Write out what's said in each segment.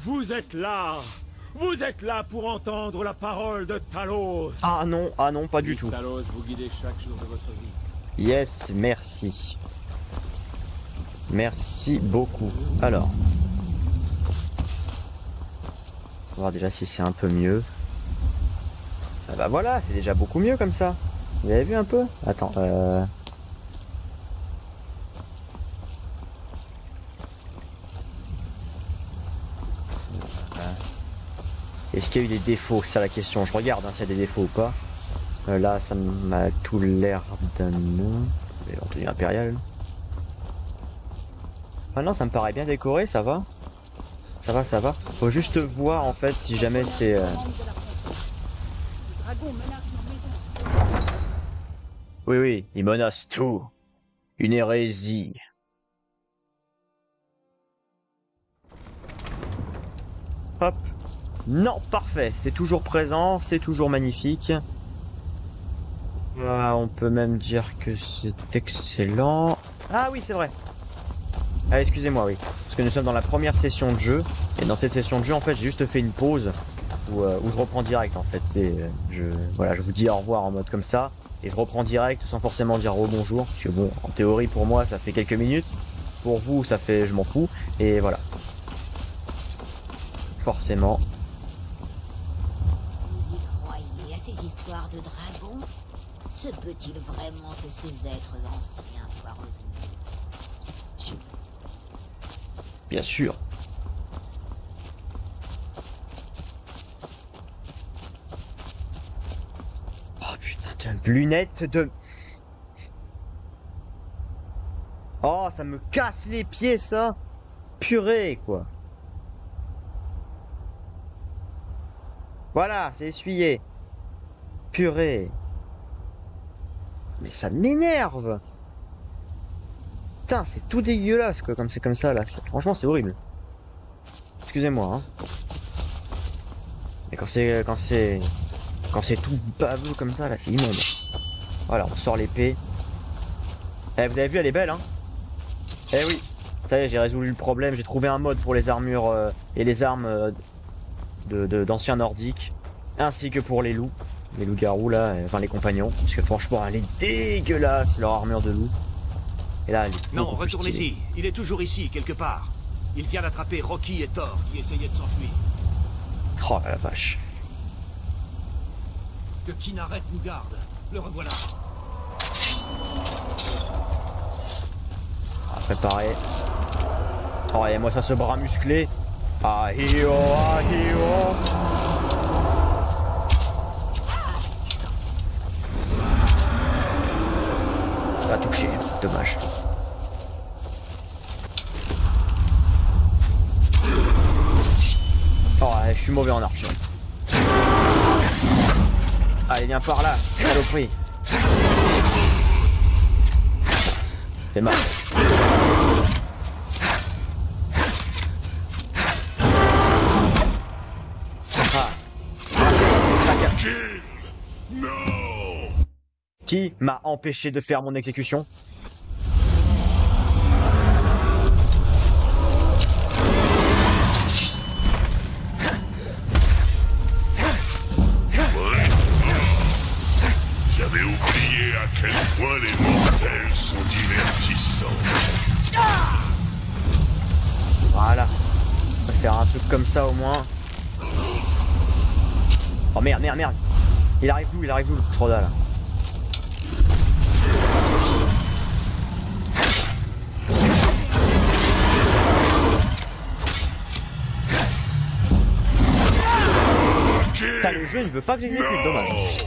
Vous êtes là. Vous êtes là pour entendre la parole de Talos. Ah non, pas du tout. Talos, vous guidez chaque jour de votre vie. Yes, merci. Merci beaucoup. Alors. On va voir déjà si c'est un peu mieux. Ah bah voilà, c'est déjà beaucoup mieux comme ça. Vous avez vu un peu? Attends, Est-ce qu'il y a eu des défauts? C'est ça la question. Je regarde hein, s'il y a des défauts ou pas. Là, ça m'a tout l'air d'un non. En tenue impériale. Ah non, ça me paraît bien décoré, ça va. Ça va, ça va. Faut juste voir en fait si jamais c'est... Oui, oui, il menace tout. Une hérésie. Hop. Non, parfait. C'est toujours présent, c'est toujours magnifique. On peut même dire que c'est excellent. Ah oui, c'est vrai. Ah, excusez-moi, oui. Parce que nous sommes dans la première session de jeu. Et dans cette session de jeu, en fait, j'ai juste fait une pause où je reprends direct, en fait. Voilà, je vous dis au revoir en mode comme ça. Et je reprends direct sans forcément dire rebonjour. Parce que bon, en théorie, pour moi, ça fait quelques minutes. Pour vous, ça fait je m'en fous. Et voilà. Forcément. Vous y croyez à ces histoires de dragons? Se peut-il vraiment que ces êtres anciens soient revenus? Bien sûr. Oh putain de lunettes de... Oh, ça me casse les pieds ça. Purée quoi. Voilà, c'est essuyé. Purée. Mais ça m'énerve. Putain, c'est tout dégueulasse quoi, comme c'est comme ça là. Franchement, c'est horrible. Excusez-moi. Hein. Mais quand c'est tout baveux comme ça là, c'est immonde. Voilà, on sort l'épée. Eh, vous avez vu, elle est belle, hein. Eh oui. Ça y est, j'ai résolu le problème. J'ai trouvé un mode pour les armures et les armes d'anciens nordiques, ainsi que pour les loups. Les loups-garous là, enfin les compagnons. Parce que franchement, elle est dégueulasse leur armure de loup. Et là, elle est Non, beaucoup plus stylée. retournez-y. Il est toujours ici, quelque part. Il vient d'attraper Rocky et Thor, qui essayaient de s'enfuir. Oh la vache. Que Kinaret nous garde. Le revoilà. Préparé. Oh, et moi ça ce bras musclé. Ah hio, ah hio. Pas touché, dommage. Oh, ouais, je suis mauvais en archer. Allez, viens par là, saloperie. C'est mal. Qui m'a empêché de faire mon exécution? J'avais oublié à quel point les mortels sont divertissants. Voilà. On va faire un truc comme ça au moins. Oh merde, merde, merde. Il arrive d'où le Froda là? Putain, le jeu il veut pas que j'exécute, dommage.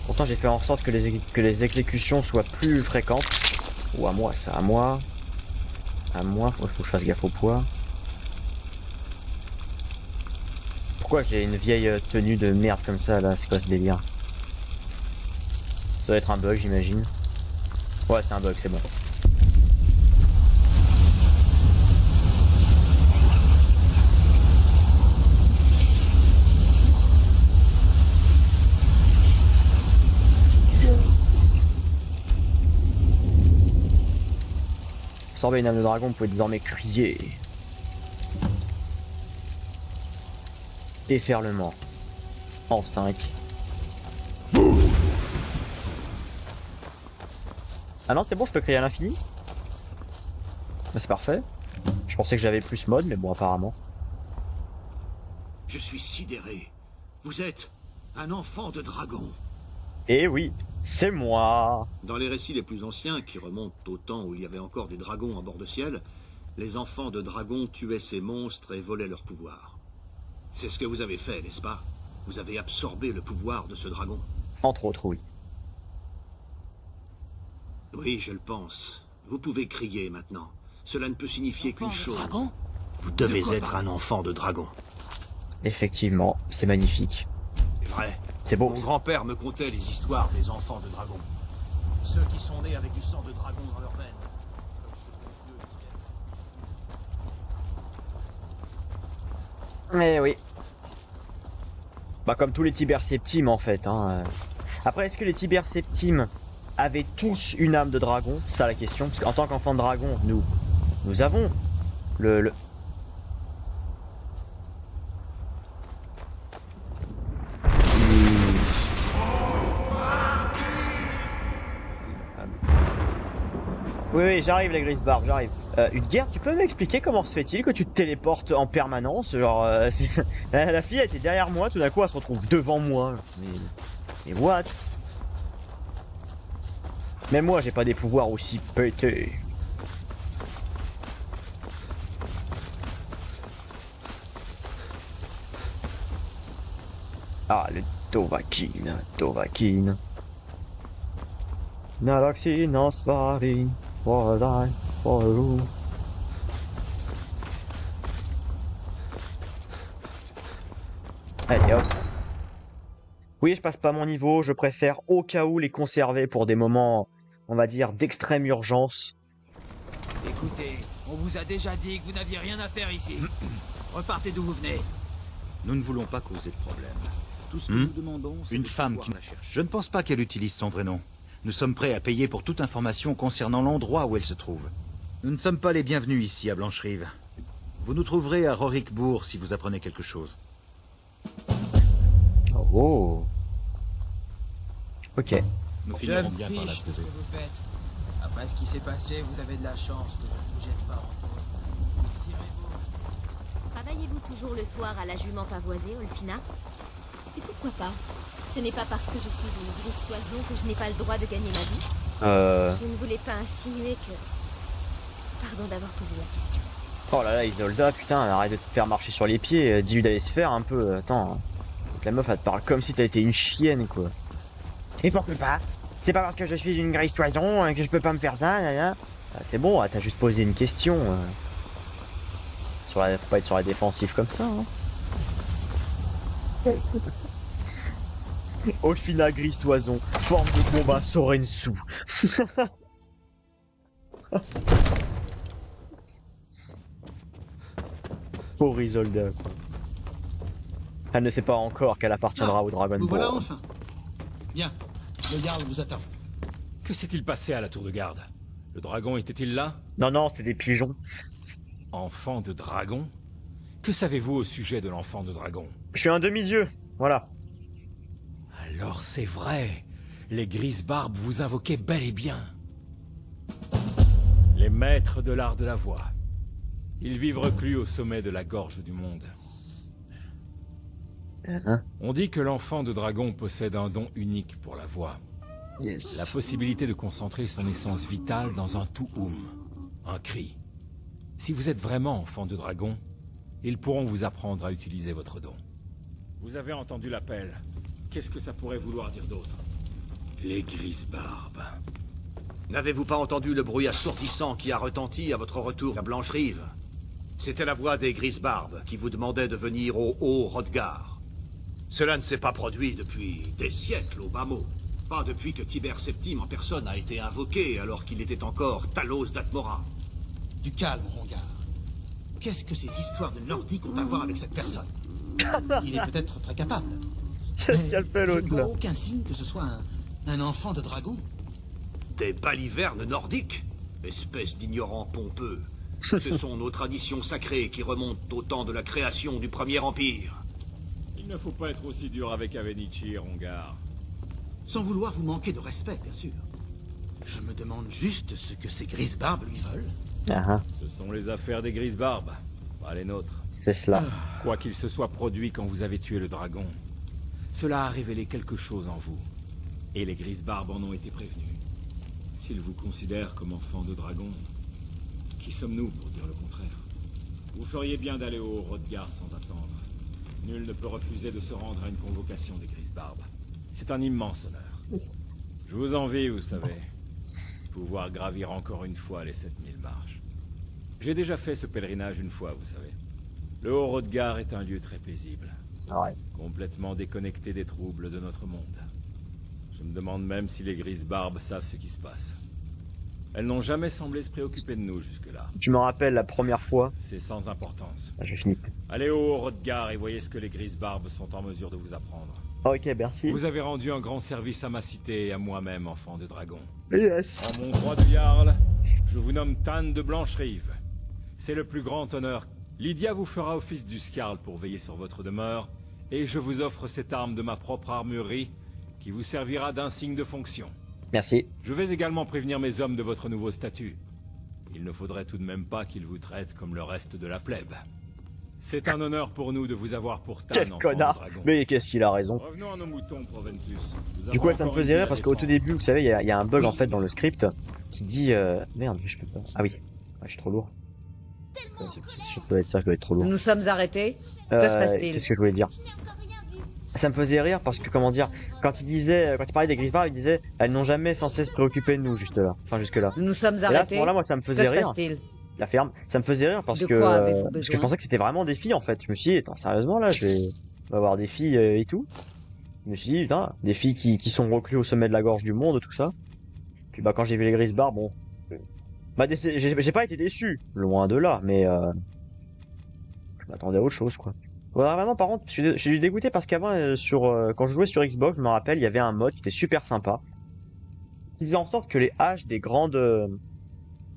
Pourtant j'ai fait en sorte que les exécutions soient plus fréquentes. Ou à moi, ça, à moi. À moi, faut que je fasse gaffe au poids. Pourquoi j'ai une vieille tenue de merde comme ça là? C'est quoi ce délire? Ça doit être un bug j'imagine. Ouais, c'est un bug, c'est bon. Absorber une âme de dragon, vous pouvez désormais crier. Déferlement. En 5. Ah non, c'est bon, je peux crier à l'infini. Bah, c'est parfait. Je pensais que j'avais plus mode, mais bon, apparemment. Je suis sidéré. Vous êtes un enfant de dragon. Eh oui, c'est moi. Dans les récits les plus anciens, qui remontent au temps où il y avait encore des dragons en bord de ciel, les enfants de dragons tuaient ces monstres et volaient leur pouvoir. C'est ce que vous avez fait, n'est-ce pas? Vous avez absorbé le pouvoir de ce dragon. Entre autres, oui. Oui, je le pense. Vous pouvez crier maintenant. Cela ne peut signifier qu'une chose. Vous devez être un enfant de dragon. Effectivement, c'est magnifique. C'est vrai. C'est beau. Mon grand-père me contait les histoires des enfants de dragon. Ceux qui sont nés avec du sang de dragon dans leurs veines. Mais oui. Bah comme tous les Tiberseptimes en fait. Hein. Après, est-ce que les Tiberseptimes avaient tous une âme de dragon? C'est ça la question. Parce qu'en tant qu'enfant de dragon, nous avons le... Oui, oui, j'arrive la grise barbe, j'arrive. Udger, tu peux m'expliquer comment se fait-il que tu te téléportes en permanence? Genre, la fille elle était derrière moi, tout d'un coup elle se retrouve devant moi. Mais what? Même moi j'ai pas des pouvoirs aussi pétés. Ah, le Dovahkiin. Naraxi Nosvari, for die, for you. Allez hop. Oui, je passe pas mon niveau, je préfère au cas où les conserver pour des moments, on va dire, d'extrême urgence. Écoutez, on vous a déjà dit que vous n'aviez rien à faire ici. Repartez d'où vous venez. Nous ne voulons pas causer de problème. Tout ce que nous demandons, c'est Une de femme pouvoir qui... la chercher. Je ne pense pas qu'elle utilise son vrai nom. Nous sommes prêts à payer pour toute information concernant l'endroit où elle se trouve. Nous ne sommes pas les bienvenus ici à Blancherive. Vous nous trouverez à Rorikbourg si vous apprenez quelque chose. Oh. Ok. Nous Je finirons me bien par la fiche de ce trouver. que vous faites. Après ce qui s'est passé, vous avez de la chance que je ne vous jette pas en cause. Tirez-vous. Travaillez-vous toujours le soir à la jument pavoisée, Olfina? Et pourquoi pas? Ce n'est pas parce que je suis une grosse toison que je n'ai pas le droit de gagner ma vie. Je ne voulais pas insinuer que... Pardon d'avoir posé la question. Oh là là, Isolda, putain, arrête de te faire marcher sur les pieds, dis-lui d'aller se faire un peu, attends. La meuf, elle te parle comme si t'as été une chienne, quoi. Et pourquoi pas? C'est pas parce que je suis une grise toison que je peux pas me faire ça, là. C'est bon, t'as juste posé une question. Faut pas être sur la défensive comme ça, hein. Olfina grise toison, forme de combat Sorensu. Pour Isolda, quoi. Elle ne sait pas encore qu'elle appartiendra au Dragon Vous voilà Ball. enfin. Bien, le garde vous attend. Que s'est-il passé à la tour de garde? Le dragon était-il là? Non, non, c'est des pigeons. Enfant de dragon? Que savez-vous au sujet de l'enfant de dragon? Je suis un demi-dieu, voilà. Alors c'est vrai, les grises barbes vous invoquaient bel et bien. Les maîtres de l'art de la voix. Ils vivent reclus au sommet de la gorge du monde. On dit que l'enfant de dragon possède un don unique pour la voix. Yes. La possibilité de concentrer son essence vitale dans un tout-oum, un cri. Si vous êtes vraiment enfant de dragon, ils pourront vous apprendre à utiliser votre don. Vous avez entendu l'appel. Qu'est-ce que ça pourrait vouloir dire d'autre? Les grises barbes. N'avez-vous pas entendu le bruit assourdissant qui a retenti à votre retour à Blancherive? C'était la voix des grises barbes qui vous demandait de venir au Haut Hrodgar. Cela ne s'est pas produit depuis des siècles au bas mot. Pas depuis que Tiber Septime en personne a été invoqué alors qu'il était encore Talos d'Atmora. Du calme, Rongar. Qu'est-ce que ces histoires de nordiques ont à voir avec cette personne? Il est peut-être très capable. Qu'est-ce qu'elle fait Je ne l'autre vois là? aucun signe que ce soit un enfant de dragon. Des balivernes nordiques? Espèce d'ignorant pompeux. Ce sont nos traditions sacrées qui remontent au temps de la création du premier empire. Il ne faut pas être aussi dur avec Avenichi, Rongar. Sans vouloir vous manquer de respect, bien sûr. Je me demande juste ce que ces grises-barbes lui veulent. Ah, ah, Ce sont les affaires des Grises-Barbes, pas les nôtres. c'est cela. Quoi qu'il se soit produit quand vous avez tué le dragon, cela a révélé quelque chose en vous. Et les Grises-Barbes en ont été prévenus. S'ils vous considèrent comme enfant de dragon, qui sommes-nous pour dire le contraire? Vous feriez bien d'aller au Hrodgar sans attendre. Nul ne peut refuser de se rendre à une convocation des Grises-Barbes. C'est un immense honneur. Je vous envie, vous savez. Pouvoir gravir encore une fois les 7000 marches. J'ai déjà fait ce pèlerinage une fois, vous savez. Le Haut-Hrodgar est un lieu très paisible. Ouais. Complètement déconnecté des troubles de notre monde. Je me demande même si les Grises-Barbes savent ce qui se passe. Elles n'ont jamais semblé se préoccuper de nous jusque-là. Tu me rappelles la première fois. C'est sans importance. Ah, j'ai fini. Allez au Hrodgar et voyez ce que les Grises-Barbes sont en mesure de vous apprendre. Ok, merci. Vous avez rendu un grand service à ma cité et à moi-même, enfant de dragon. Yes. En mon droit de Jarl, je vous nomme Tan de Blancherive. C'est le plus grand honneur. Lydia vous fera office du Skarl pour veiller sur votre demeure, et je vous offre cette arme de ma propre armurerie, qui vous servira d'insigne de fonction. Merci. Je vais également prévenir mes hommes de votre nouveau statut. Il ne faudrait tout de même pas qu'ils vous traitent comme le reste de la plèbe. C'est un honneur pour nous de vous avoir pour Tan, Quel enfant connard. de dragon. Mais qu'est-ce qu'il a raison. Revenons à nos moutons, Proventus. Nous Du coup, avons ça me encore une faisait ville rire à parce qu'au tout défendre. début, vous savez, il y a un bug en fait dans le script qui dit merde, je peux pas. Ah oui, ouais, je suis trop lourd. Ça doit être ça, je dois être trop lourd. Nous nous sommes arrêtés. Que se passe-t-il? Qu'est-ce que je voulais dire? Ça me faisait rire parce que, comment dire, quand il parlait des Grises-Barbes, il disait elles n'ont jamais censé se préoccuper de nous, juste là. Enfin, jusque-là. Nous nous sommes Et là, à ce arrêtés. moment-là, moi, ça me Que faisait se rire. passe-t-il? La ferme, ça me faisait rire parce De que, quoi avez-vous parce que je besoin? pensais que c'était vraiment des filles en fait. Je me suis dit, attends, sérieusement là, on va avoir des filles et tout. Je me suis dit, putain, des filles qui sont recluses au sommet de la gorge du monde, tout ça. Puis bah, quand j'ai vu les Grises-Barbes, bon. Bah, j'ai pas été déçu, loin de là, mais je m'attendais à autre chose quoi. Ouais, vraiment, par contre, je suis dégoûté parce qu'avant, quand je jouais sur Xbox, je me rappelle, il y avait un mode qui était super sympa. Qui faisait en sorte que les haches des grandes.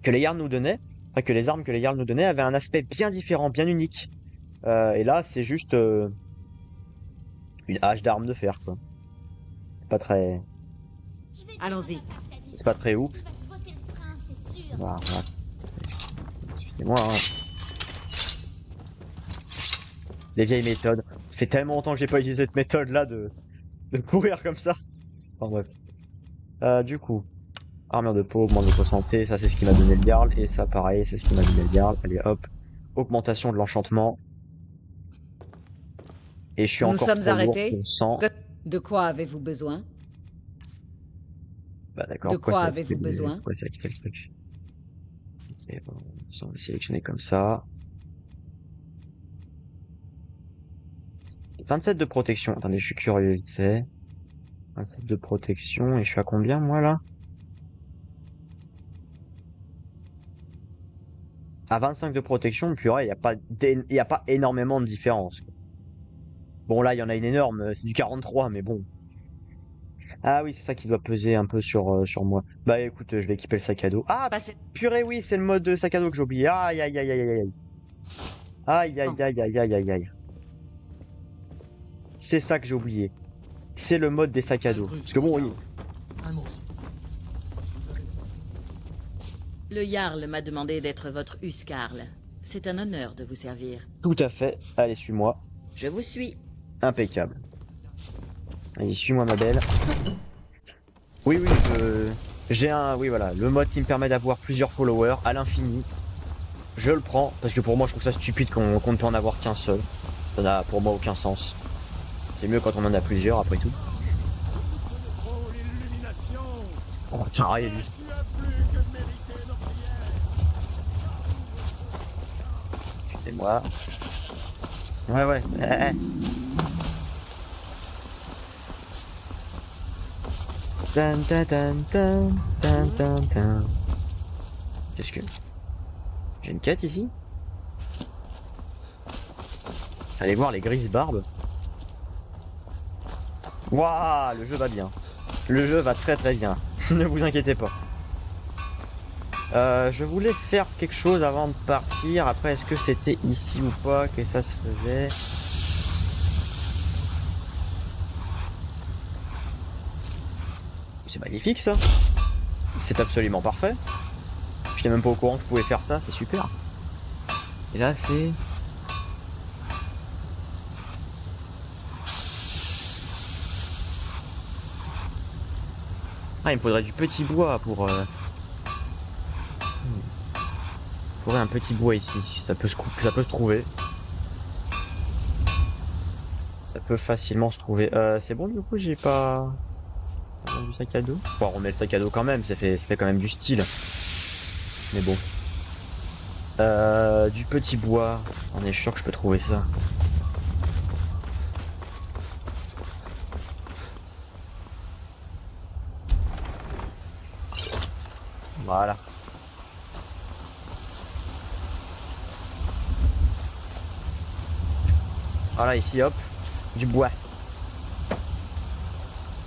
Que les Jarls nous donnaient, enfin, que les armes que les Jarls nous donnaient avaient un aspect bien différent, bien unique. Et là, c'est juste. Une hache d'armes de fer, quoi. C'est pas très. Allons-y. C'est pas très ouf. Voilà. Excusez-moi, hein. Les vieilles méthodes. Ça fait tellement longtemps que j'ai pas utilisé cette méthode là de courir comme ça. Enfin bref. Du coup, armure de peau, augmente votre santé, ça c'est ce qui m'a donné le Jarl, et ça pareil, c'est ce qui m'a donné le Jarl. Allez hop, augmentation de l'enchantement. Et je suis Nous encore sommes trop lourd arrêtés. pour 100. De quoi avez-vous besoin? Bah d'accord. De quoi ça avez-vous fait- besoin? Pourquoi ça a quitté le truc? Ok, bon, on va sélectionner comme ça. 27 de protection. Attendez, je suis curieux vite fait. 27 de protection, et je suis à combien moi là? À 25 de protection, puis ouais, il y a pas énormément de différence. Bon là, il y en a une énorme, c'est du 43, mais bon. Ah oui, c'est ça qui doit peser un peu sur moi. Bah écoute, je vais équiper le sac à dos. Ah Passez. purée, oui, c'est le mode de sac à dos que j'ai oublié. Aïe aïe aïe aïe aïe aïe. Aïe aïe aïe aïe aïe aïe aïe. C'est ça que j'ai oublié. C'est le mode des sacs à dos. Parce que bon, oui. Un mot aussi. Le Jarl m'a demandé d'être votre Huskarl. C'est un honneur de vous servir. Tout à fait. Allez, suis-moi. Je vous suis. Impeccable. Allez, suis-moi ma belle. Oui, oui, j'ai un... Oui, voilà, le mode qui me permet d'avoir plusieurs followers à l'infini. Je le prends, parce que pour moi, je trouve ça stupide qu'on ne peut en avoir qu'un seul. Ça n'a pour moi aucun sens. C'est mieux quand on en a plusieurs, après tout. Oh, tiens, lui. Excusez-moi. Ouais, ouais. Tan, tan, tan, tan, tan, tan, tan. Qu'est-ce que... J'ai une quête ici? Allez voir les Grises-Barbes. Waouh, le jeu va bien. Le jeu va très très bien. Ne vous inquiétez pas. Je voulais faire quelque chose avant de partir. Après, est-ce que c'était ici ou pas que ça se faisait? C'est magnifique ça. C'est absolument parfait. Je n'étais même pas au courant que je pouvais faire ça, c'est super. Et là, c'est... Ah, il me faudrait du petit bois pour... Il faudrait un petit bois ici, ça peut se trouver. Ça peut facilement se trouver. C'est bon du coup, j'ai pas... du sac à dos. Bon, on met le sac à dos quand même, ça fait quand même du style. Mais bon. Du petit bois, on est sûr que je peux trouver ça. Voilà. Voilà, ici, hop, du bois.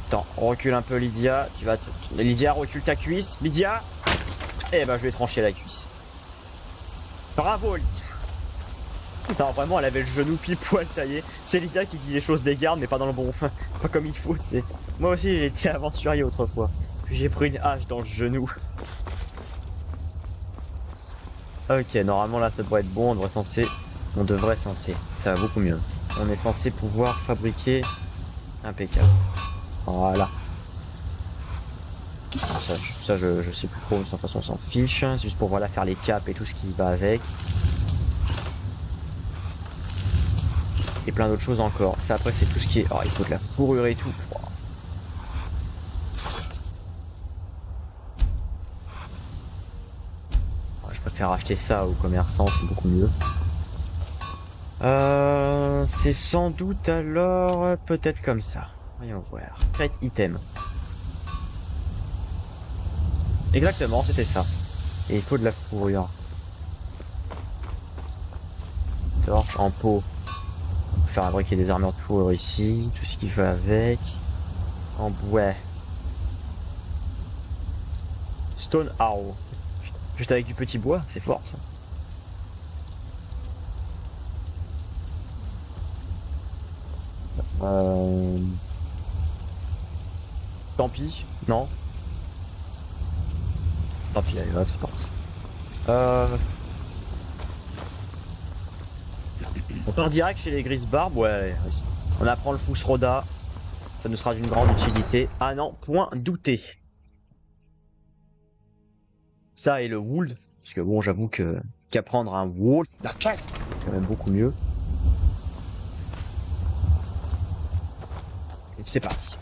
Attends, on recule un peu Lydia. Lydia, recule ta cuisse. Lydia. Eh ben, je vais trancher la cuisse. Bravo, Lydia. Non, vraiment, elle avait le genou pile poil taillé. C'est Lydia qui dit les choses des gardes, mais pas dans le bon. Pas comme il faut, tu sais. Moi aussi, j'ai été aventurier autrefois. Puis j'ai pris une hache dans le genou. Ok, normalement là ça devrait être bon, on devrait censé, ça va beaucoup mieux. On est censé pouvoir fabriquer impeccable. Voilà. Alors ça je sais plus trop, de toute façon on s'en fiche, c'est juste pour voilà faire les capes et tout ce qui va avec. Et plein d'autres choses encore. Ça après c'est tout ce qui est... Oh, il faut de la fourrure et tout. Je préfère acheter ça au commerçant, c'est beaucoup mieux. C'est sans doute alors peut-être comme ça. Voyons voir. Create item. Exactement, c'était ça. Et il faut de la fourrure. Torche en pot. On peut faire fabriquer des armures de fourrure ici. Tout ce qui va avec. En bois. Stone arrow. Juste avec du petit bois, c'est fort ça. Tant pis, non. Tant pis, allez, hop, c'est parti. On part direct chez les Grisbarbes, ouais. On apprend le Fousroda. Ça nous sera d'une grande utilité. Ah non, point douté. Ça et le Wold, parce que bon, j'avoue qu'apprendre un Wold, la chasse, c'est quand même beaucoup mieux. Et puis c'est parti.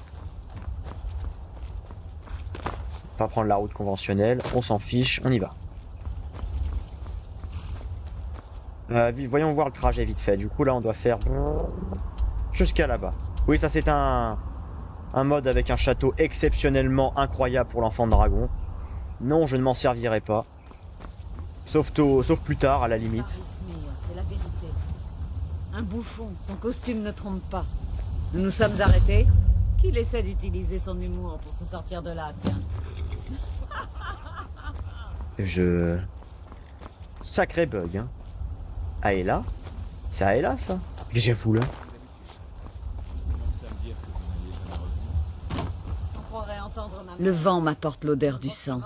On va prendre la route conventionnelle, on s'en fiche, on y va. Voyons voir le trajet vite fait. Du coup là, on doit faire jusqu'à là-bas. Oui, ça c'est un mode avec un château exceptionnellement incroyable pour l'enfant de dragon. Non, je ne m'en servirai pas. Sauf plus tard, à la limite. C'est la vérité. Un bouffon, son costume ne trompe pas. Nous nous sommes arrêtés. Qu'il essaie d'utiliser son humour pour se sortir de là, tiens. Sacré bug, hein. Ah, et là? C'est à là, ça? Qu'est-ce que j'ai fou, là? Le vent m'apporte l'odeur du sang.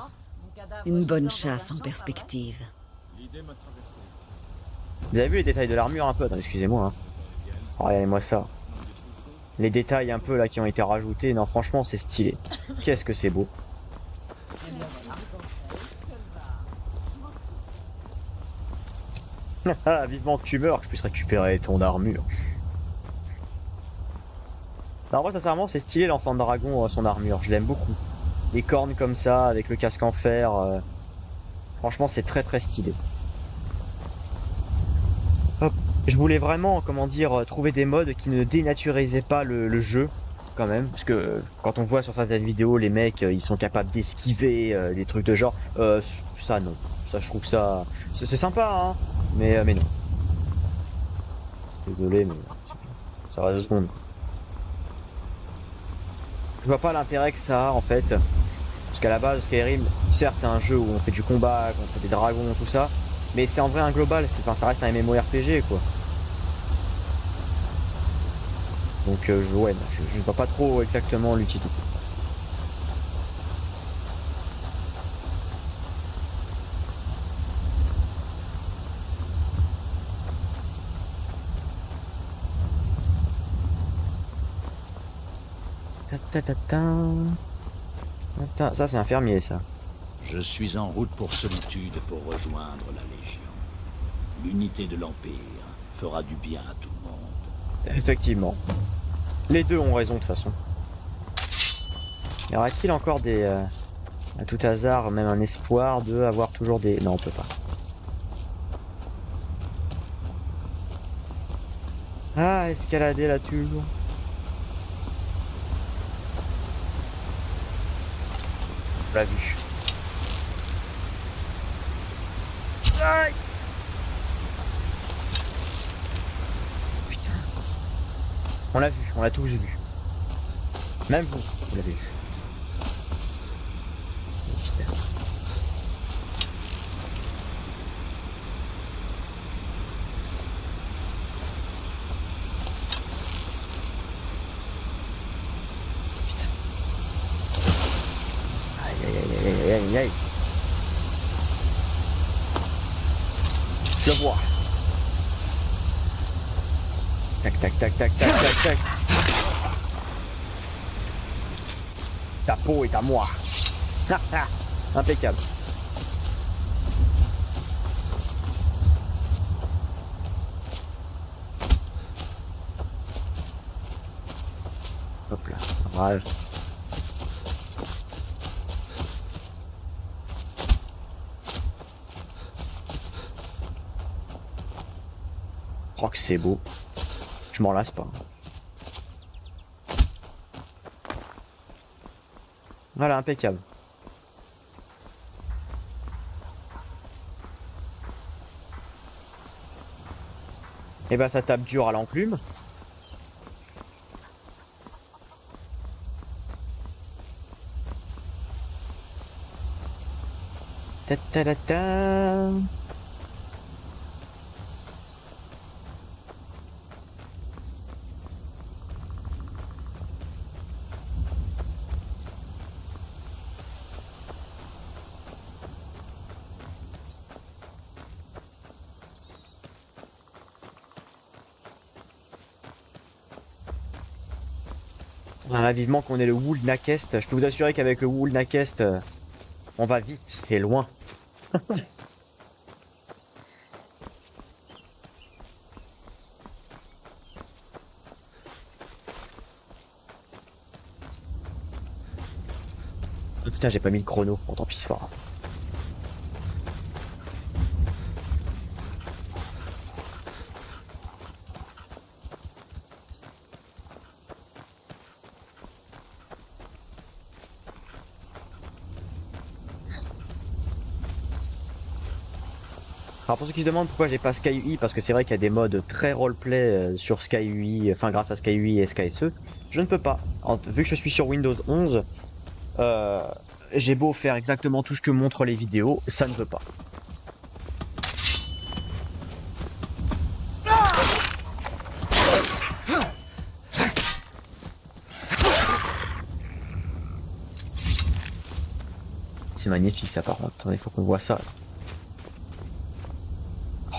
Une bonne chasse en perspective. Vous avez vu les détails de l'armure un peu? Attends, excusez-moi. Hein. Oh, regardez-moi ça. Les détails un peu là qui ont été rajoutés. Non, franchement, c'est stylé. Qu'est-ce que c'est beau. Vivement que tu meurs, que je puisse récupérer ton armure. Non, en vrai, sincèrement, c'est stylé l'enfant de dragon, son armure. Je l'aime beaucoup. Les cornes comme ça, avec le casque en fer. Franchement, c'est très très stylé. Hop. Je voulais vraiment, comment dire, trouver des modes qui ne dénaturisaient pas le jeu, quand même. Parce que quand on voit sur certaines vidéos, les mecs, ils sont capables d'esquiver des trucs de genre. Ça, non. Ça, je trouve ça... C'est sympa, hein. Mais non. Désolé, mais... Ça va 2 secondes. Je vois pas l'intérêt que ça a, en fait. Parce qu'à la base, Skyrim, certes, c'est un jeu où on fait du combat, on fait des dragons, tout ça. Mais c'est en vrai un global, enfin, ça reste un MMORPG, quoi. Donc, ouais, non, je ne vois pas trop exactement l'utilité. Ça, c'est un fermier, ça. Je suis en route pour Solitude pour rejoindre la Légion. L'unité de l'Empire fera du bien à tout le monde. Effectivement. Les deux ont raison, de toute façon. Y aura-t-il encore des... à tout hasard, même un espoir de avoir toujours des... Non, on peut pas. Ah, escalader là toujours. On l'a vu. Aïe. Putain. On l'a vu, on l'a tous vu. Même vous l'avez vu. Putain. Aïe aïe. Je le vois. Tac tac tac tac tac tac tac. Ta peau est à moi. Impeccable. Hop là. Rage. Oh que c'est beau. Je m'en lasse pas. Voilà, impeccable. Et bah ça tape dur à l'enclume. Ta ta ta ta. Ah, vivement qu'on ait le Wool Nakest. Je peux vous assurer qu'avec le Wool Nakest, on va vite et loin. Putain, j'ai pas mis le chrono. Bon, tant pis, c'est pas grave. Alors pour ceux qui se demandent pourquoi j'ai pas Sky UI, parce que c'est vrai qu'il y a des modes très roleplay sur Sky UI, enfin grâce à Sky UI et SkySE, je ne peux pas. Vu que je suis sur Windows 11, j'ai beau faire exactement tout ce que montrent les vidéos, ça ne veut pas. C'est magnifique ça par contre, attendez, faut qu'on voit ça.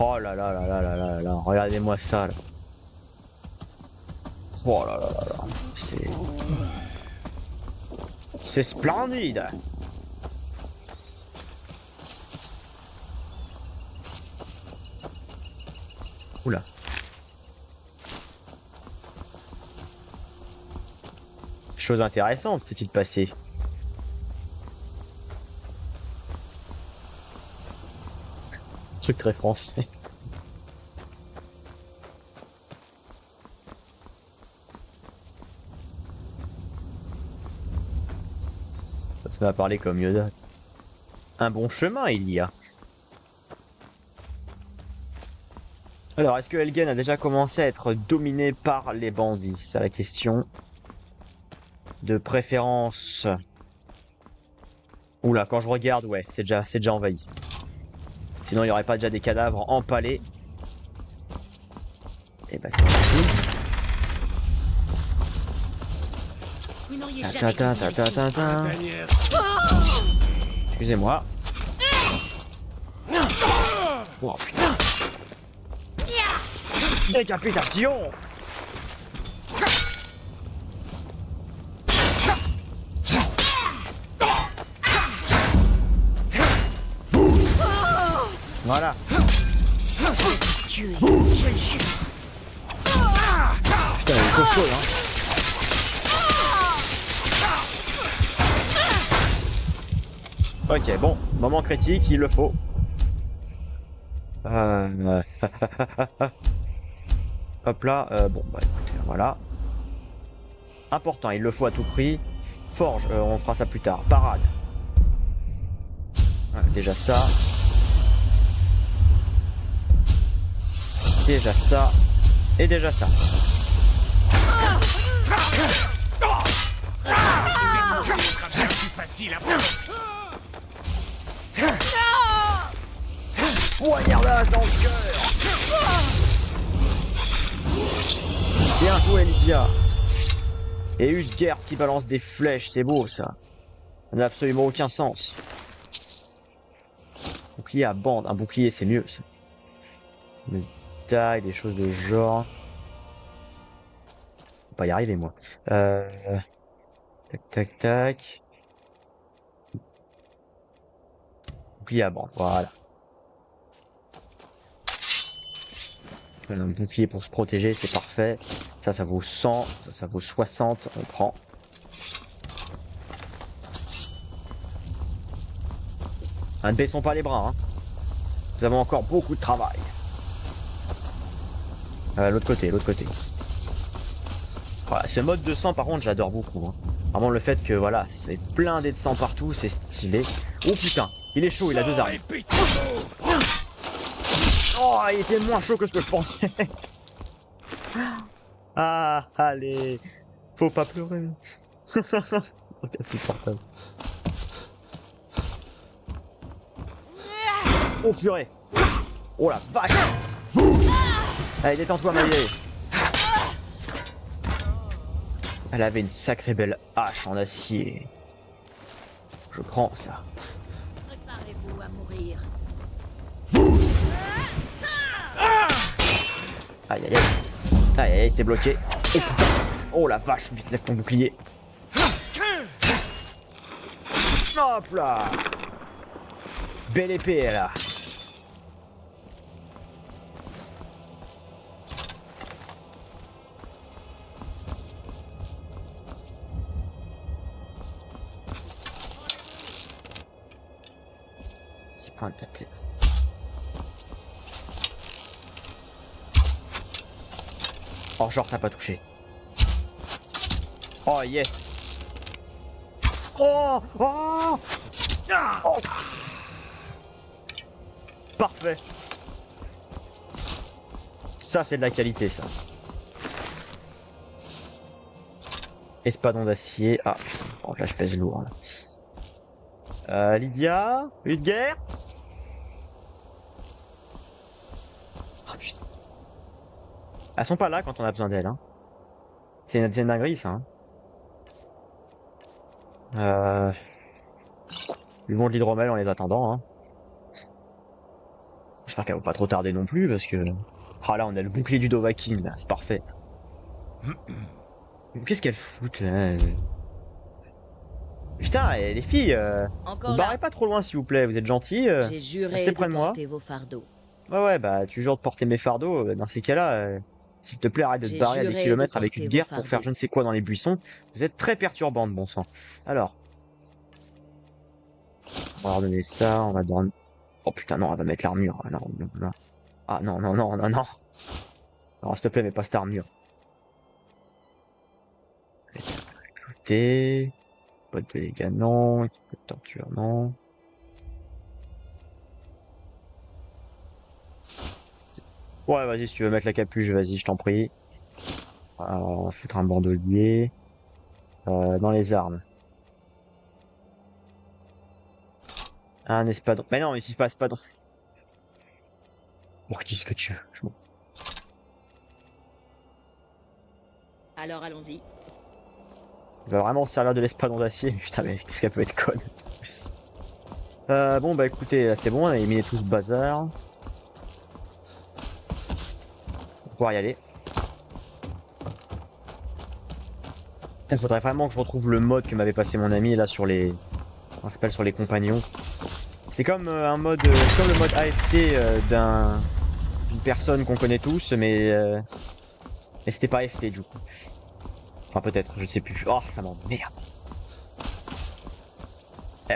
Oh là là là là là là là, regardez-moi ça là. Oh là là là là, c'est splendide. Oula. Chose intéressante s'est-il passé. Truc très français. Ça se met à parler comme Yoda. Un bon chemin il y a. Alors, est-ce que Helgen a déjà commencé à être dominé par les bandits? C'est la question. De préférence Oula, quand je regarde, ouais, c'est déjà envahi. Sinon, il n'y aurait pas déjà des cadavres empalés. Et bah, c'est parti. Vous n'auriez jamais dû venir ici. Excusez-moi. Oh putain. Décapitation. Voilà. Tuer, je le jure. Putain, il est costaud, hein. Ok, bon, moment critique, il le faut. Hop là, bon, bah écoutez, voilà. Important, il le faut à tout prix. Forge, on fera ça plus tard. Parade. Voilà, déjà ça. Déjà ça. Et déjà ça. Poignardage dans le cœur. Bien joué, Lydia. Et Utgard qui balance des flèches, c'est beau ça. Ça n'a absolument aucun sens. Bouclier à bande, un bouclier c'est mieux ça. Des tailles, des choses de genre. Faut pas y arriver moi. Tac tac tac. Bouclier à bande, voilà. Un bouclier pour se protéger, c'est parfait. Ça vaut 100, ça vaut 60, on prend. Ne baissons pas les bras, hein. Nous avons encore beaucoup de travail. L'autre côté, l'autre côté. Voilà, ce mode de sang, par contre, j'adore beaucoup. Hein. Vraiment le fait que, voilà, c'est blindé de sang partout, c'est stylé. Oh putain, il est chaud, il a 2 armes. Oh, il était moins chaud que ce que je pensais. Ah, allez. Faut pas pleurer. C'est insupportable. Oh purée. Oh la vache. Allez, détends-toi, ma vieille. Elle avait une sacrée belle hache en acier. Je prends ça. Préparez-vous à mourir. Aïe aïe aïe. Aïe aïe aïe, c'est bloqué. Oh putain. Oh la vache, vite lève ton bouclier. Hop là. Belle épée là. C'est pointe ta tête. Oh, genre, t'as pas touché. Oh, yes. Oh, oh, oh. Parfait. Ça, c'est de la qualité, ça. Espadon d'acier. Ah, putain. Oh, là, je pèse lourd, là. Lydia? Utgard? Oh, putain. Elles sont pas là quand on a besoin d'elles. Hein. C'est une dinguerie ça. Hein. Buvons de l'hydromel en les attendant. Hein. J'espère qu'elles vont pas trop tarder non plus parce que... Ah là on a le bouclier du Dovahkiin là, c'est parfait. Qu'est-ce qu'elles foutent là? Putain, les filles, vous barrez pas trop loin s'il vous plaît, vous êtes gentils. J'ai juré restez de près de moi. porter vos fardeaux. Ouais, bah tu jures de porter mes fardeaux, dans ces cas-là... S'il te plaît, arrête de te barrer à des kilomètres avec une guerre pour faire je ne sais quoi dans les buissons. Vous êtes très perturbante, bon sang. Alors. On va leur donner ça, on va donner... Oh putain, non, elle va mettre l'armure. Ah non, non, non. Ah non, non, non, non, non. Alors, s'il te plaît, mets pas cette armure. Écoutez... Botte de dégâts, non. Équipe de torture, non. Ouais, vas-y, si tu veux mettre la capuche, vas-y, je t'en prie. Alors, on va foutre un bandolier. Dans les armes. Un espadon. Mais non, mais si c'est pas espadon. Bon, dis ce que tu veux, je m'en fous. Alors allons-y. Il va vraiment se servir de l'espadon d'acier. Putain, mais qu'est-ce qu'elle peut être conne. Bon, bah écoutez, là c'est bon, on a éliminé tout ce bazar. On va pouvoir y aller. Il faudrait vraiment que je retrouve le mode que m'avait passé mon ami là sur les... On s'appelle sur les compagnons. C'est comme un mode... comme le mode AFT d'une personne qu'on connaît tous, mais c'était pas AFT du coup. Enfin peut-être, je ne sais plus. Oh, ça m'emmerde.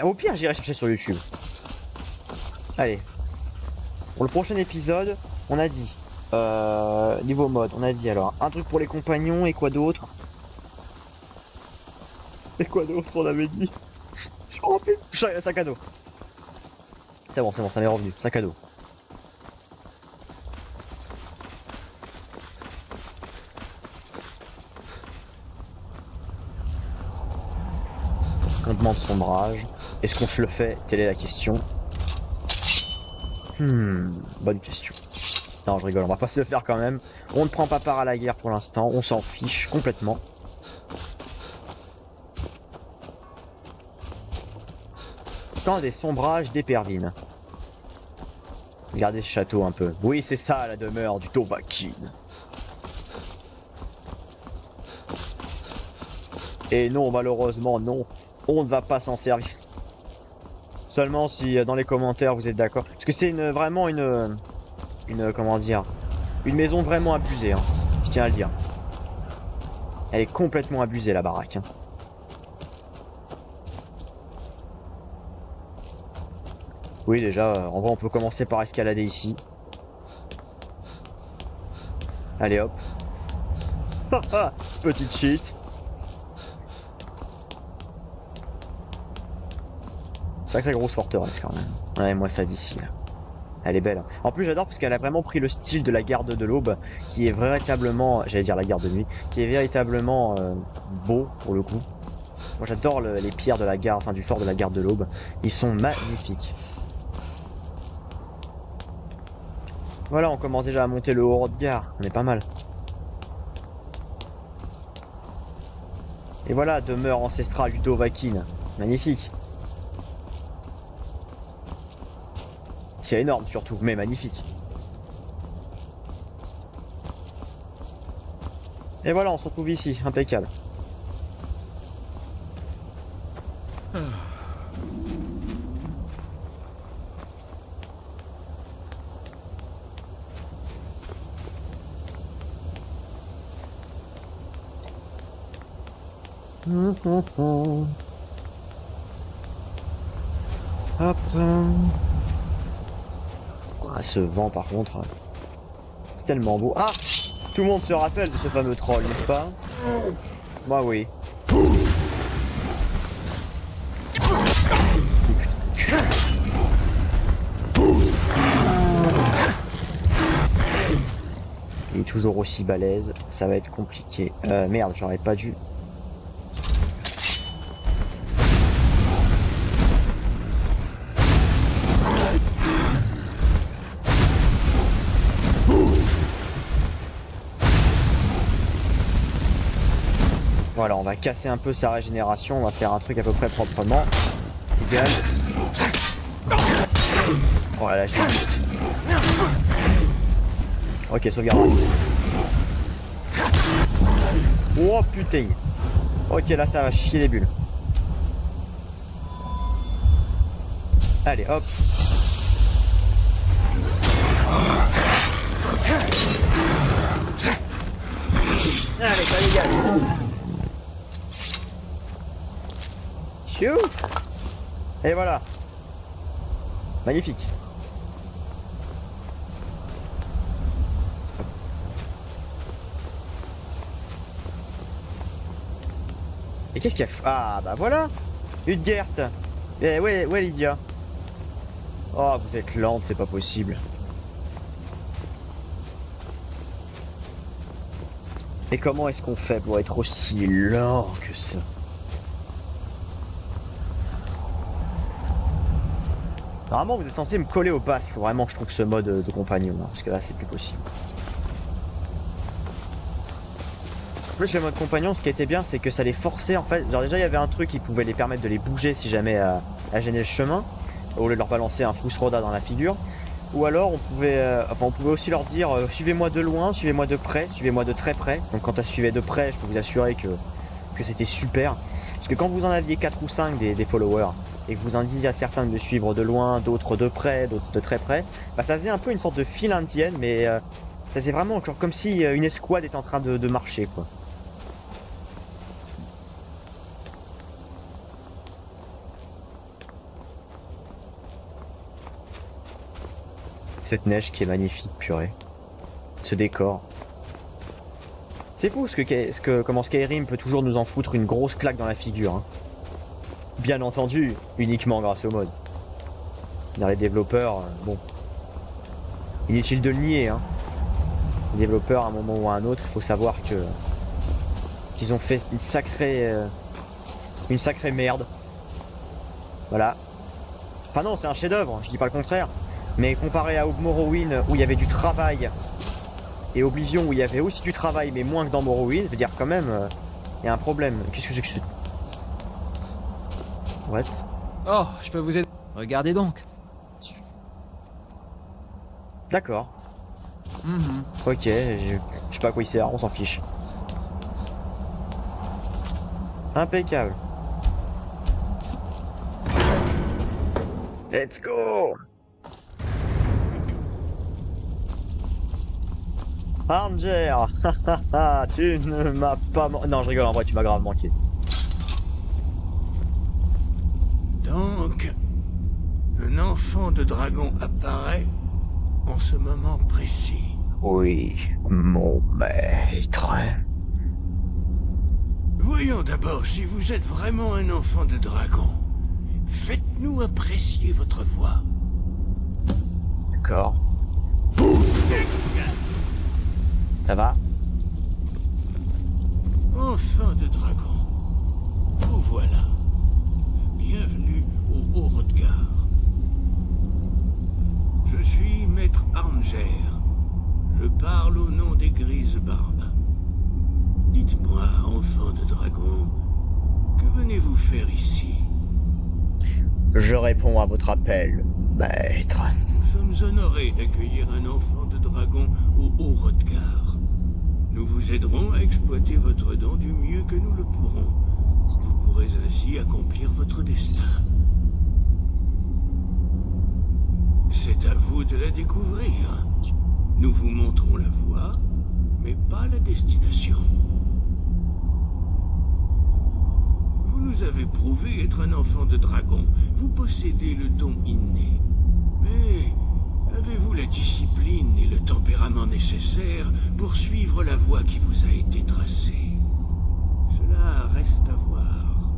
Au pire, j'irai chercher sur YouTube. Allez. Pour le prochain épisode, on a dit... niveau mode, on a dit alors... Un truc pour les compagnons et quoi d'autre? Et quoi d'autre on avait dit? Je me rappelle. Sac à dos. C'est bon, ça m'est revenu. Sac à dos. Campement de sombrage. Est-ce qu'on se le fait? Telle est la question. Bonne question. Non, je rigole, on va pas se le faire quand même. On ne prend pas part à la guerre pour l'instant, on s'en fiche complètement. Camp des sombrages d'Eperdine. Regardez ce château un peu. Oui, c'est ça la demeure du Dovahkiin. Et non, malheureusement, non. On ne va pas s'en servir. Seulement si dans les commentaires vous êtes d'accord. Parce que c'est vraiment une comment dire, une maison vraiment abusée, hein. Je tiens à le dire. Elle est complètement abusée la baraque. Hein. Oui déjà, en vrai on peut commencer par escalader ici. Allez hop. Petite cheat. Sacrée grosse forteresse quand même. Ouais, moi ça d'ici là. Elle est belle. En plus j'adore parce qu'elle a vraiment pris le style de la garde de l'Aube, qui est véritablement, j'allais dire la garde de nuit, qui est véritablement beau pour le coup. Moi j'adore les pierres de la garde, enfin du fort de la garde de l'Aube. Ils sont magnifiques. Voilà, on commence déjà à monter le haut Hrothgar. On est pas mal. Et voilà, demeure ancestrale du Dovahkiin. Magnifique. C'est énorme surtout, mais magnifique. Et voilà, on se retrouve ici, impeccable. Hop. Ah, ce vent par contre, c'est tellement beau. Ah, tout le monde se rappelle de ce fameux troll, n'est-ce pas? Bah oui. Il est toujours aussi balèze, ça va être compliqué. Merde, j'aurais pas dû. Voilà, on va casser un peu sa régénération, on va faire un truc à peu près proprement. Idéal. Voilà, je l'ai dit. Ok, sauvegarde. Oh putain. Ok, là ça va chier les bulles. Allez, hop. Allez, ça dégage. Chou. Et voilà. Magnifique. Et qu'est-ce qu'il y a? Ah bah voilà. Utgert. Eh ouais Lydia. Oh vous êtes lente, c'est pas possible. Et comment est-ce qu'on fait pour être aussi lent que ça? Normalement, vous êtes censé me coller au pass. Il faut vraiment que je trouve ce mode de compagnon, hein, parce que là, c'est plus possible. En plus, le mode compagnon, ce qui était bien, c'est que ça les forçait, en fait. Genre, déjà, il y avait un truc qui pouvait les permettre de les bouger si jamais à gêner le chemin, au lieu de leur balancer un Fusroda dans la figure. Ou alors, on pouvait aussi leur dire suivez-moi de loin, suivez-moi de près, suivez-moi de très près. Donc, quand tu suivais de près, je peux vous assurer que c'était super. Parce que quand vous en aviez 4 ou 5 des followers, et que vous en disiez à certains de me suivre de loin, d'autres de près, d'autres de très près, bah ça faisait un peu une sorte de file indienne, mais ça faisait vraiment genre comme si une escouade était en train de marcher, quoi. Cette neige qui est magnifique, purée. Ce décor. C'est fou comment Skyrim peut toujours nous en foutre une grosse claque dans la figure, hein. Bien entendu, uniquement grâce au mode. Les développeurs, bon. Inutile de le nier, hein. Les développeurs, à un moment ou à un autre, il faut savoir qu'ils ont fait une sacrée merde. Voilà. Enfin non, c'est un chef-d'œuvre, je dis pas le contraire. Mais comparé à Morrowind, où il y avait du travail, et Oblivion, où il y avait aussi du travail, mais moins que dans Morrowind, je veux dire quand même, il y a un problème. Qu'est-ce que c'est que ce... What? Oh, je peux vous aider. Regardez donc. D'accord. Ok, je sais pas à quoi il sert, on s'en fiche. Impeccable. Let's go! Arnger, tu ne m'as pas... Non, je rigole, en vrai, tu m'as grave manqué. Donc, un enfant de dragon apparaît en ce moment précis. Oui, mon maître. Voyons d'abord si vous êtes vraiment un enfant de dragon. Faites-nous apprécier votre voix. D'accord. Ça va? Enfant de dragon, vous voilà. Bienvenue au Haut-Rodgar. Je suis Maître Arnger. Je parle au nom des Grises Barbes. Dites-moi, enfant de dragon, que venez-vous faire ici? Je réponds à votre appel, maître. Nous sommes honorés d'accueillir un enfant de dragon au Haut-Rodgar. Nous vous aiderons à exploiter votre don du mieux que nous le pourrons. Vous pourrez ainsi accomplir votre destin. C'est à vous de la découvrir. Nous vous montrons la voie, mais pas la destination. Vous nous avez prouvé être un enfant de dragon. Vous possédez le don inné. Mais avez-vous la discipline et le tempérament nécessaires pour suivre la voie qui vous a été tracée? Cela reste à voir.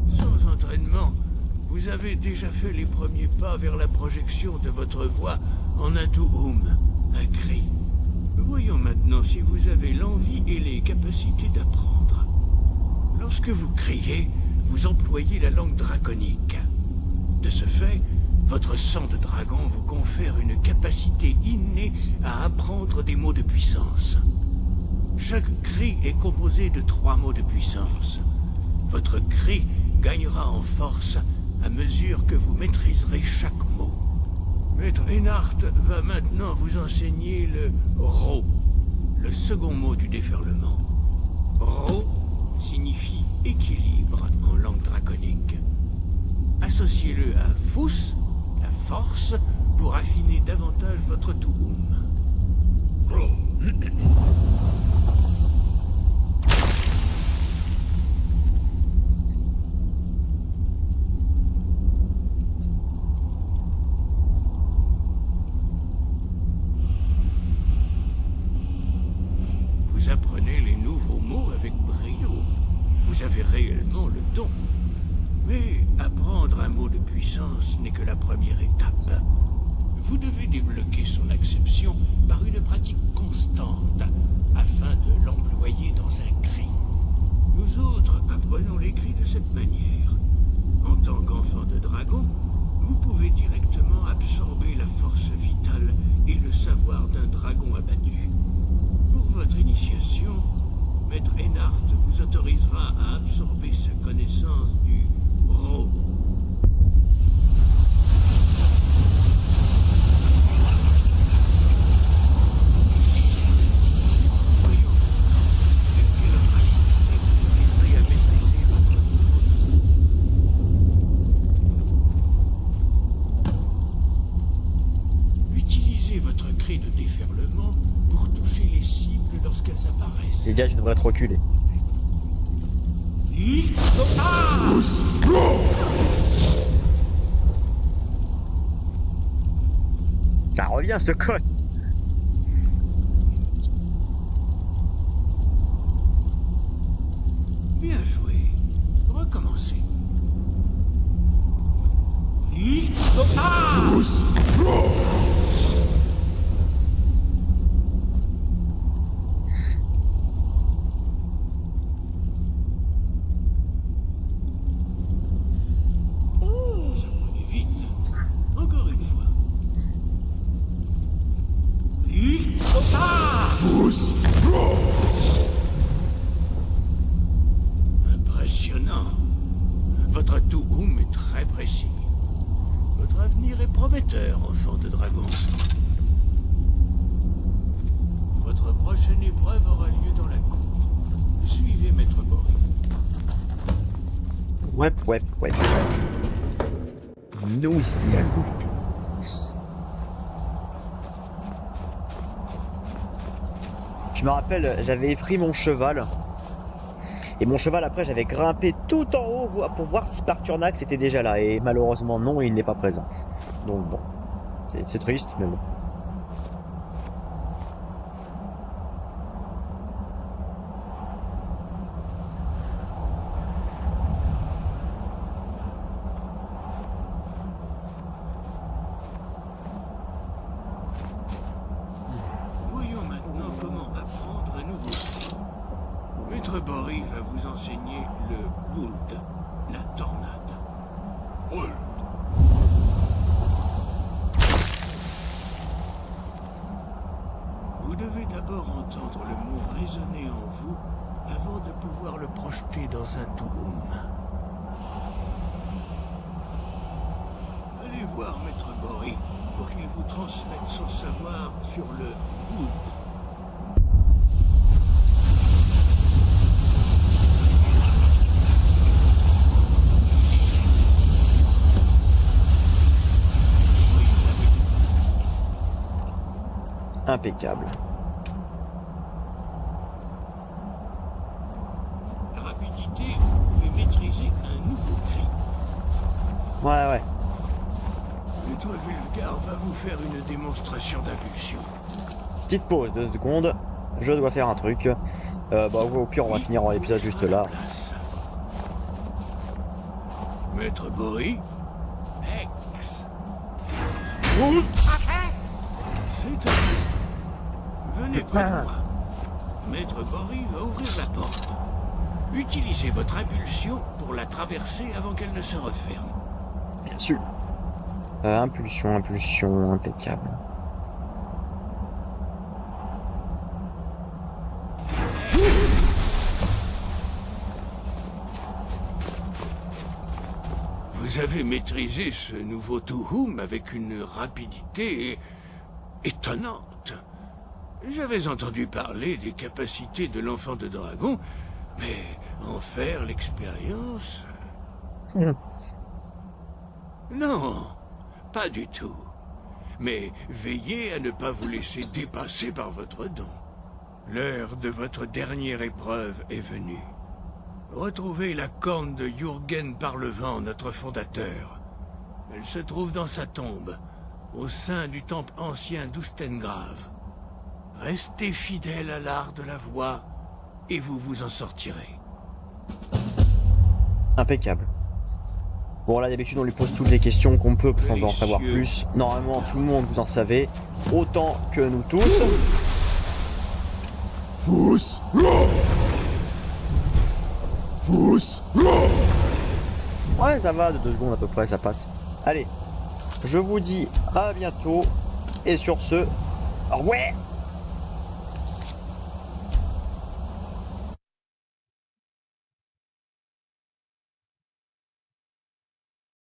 Sans entraînement, vous avez déjà fait les premiers pas vers la projection de votre voix en Atuhum, un cri. Voyons maintenant si vous avez l'envie et les capacités d'apprendre. Lorsque vous criez, vous employez la langue draconique. De ce fait, votre sang de dragon vous confère une capacité innée à apprendre des mots de puissance. Chaque cri est composé de 3 mots de puissance. Votre cri gagnera en force à mesure que vous maîtriserez chaque mot. Maître Einhart va maintenant vous enseigner le Ro, le second mot du déferlement. Ro signifie équilibre en langue draconique. Associez-le à Fus, la force, pour affiner davantage votre Tuhum. Vous apprenez les nouveaux mots avec brio. Vous avez réellement le don. Mais apprendre un mot de puissance n'est que la première étape. Vous devez débloquer son acception par une pratique constante, afin de l'employer dans un cri. Nous autres apprenons les cris de cette manière. En tant qu'enfant de dragon, vous pouvez directement absorber la force vitale et le savoir d'un dragon abattu. Pour votre initiation, Maître Ennard vous autorisera à absorber sa connaissance du Ro. Utilisez votre cri de déferlement pour toucher les cibles lorsqu'elles apparaissent. Lydia, je devrais te reculer. Ah, reviens, cette conne. Bien joué. Recommencez. Vous apprenez vite. Encore une fois. Impressionnant. Votre Touhoum est très précis. Votre avenir est prometteur, enfant de dragon. Votre prochaine épreuve aura lieu dans la cour. Suivez Maître Boris. Ouais. Nous aussi. Je me rappelle, j'avais pris mon cheval. Et mon cheval, après, j'avais grimpé tout en haut pour voir si Parturnax était déjà là. Et malheureusement, non, il n'est pas présent. Donc bon, c'est triste, mais bon. Voyons maintenant comment apprendre un nouveau skill. Maître Boris va vous enseigner le Would, la tornade. Would. Vous devez d'abord entendre le mot résonner en vous avant de pouvoir le projeter dans un Touhoum. Allez voir Maître Boris pour qu'il vous transmette son savoir sur le Would. Impeccable. Rapidité, vous pouvez maîtriser un nouveau cri. Ouais. Le toit Vulgar va vous faire une démonstration d'impulsion. Petite pause, 2 secondes. Je dois faire un truc. Au pire, on va finir l'épisode juste là. Maître Boris, Hex. C'est à vous. Venez près de moi. Maître Boris va ouvrir la porte. Utilisez votre impulsion pour la traverser avant qu'elle ne se referme. Bien sûr. Impulsion, impeccable. Vous avez maîtrisé ce nouveau Touhoum avec une rapidité étonnante. J'avais entendu parler des capacités de l'enfant de dragon, mais en faire l'expérience... Non, pas du tout. Mais veillez à ne pas vous laisser dépasser par votre don. L'heure de votre dernière épreuve est venue. Retrouvez la corne de Jürgen Parlevent, notre fondateur. Elle se trouve dans sa tombe, au sein du temple ancien d'Ustengrave. Restez fidèle à l'art de la voix, et vous vous en sortirez. Impeccable. Bon, là, d'habitude, on lui pose toutes les questions qu'on peut, parce qu'on veut en savoir plus. Normalement, tout le monde, vous en savez. Autant que nous tous. Fous. Ouais, ça va, de 2 secondes à peu près, ça passe. Allez, Je vous dis à bientôt. Et sur ce, au revoir.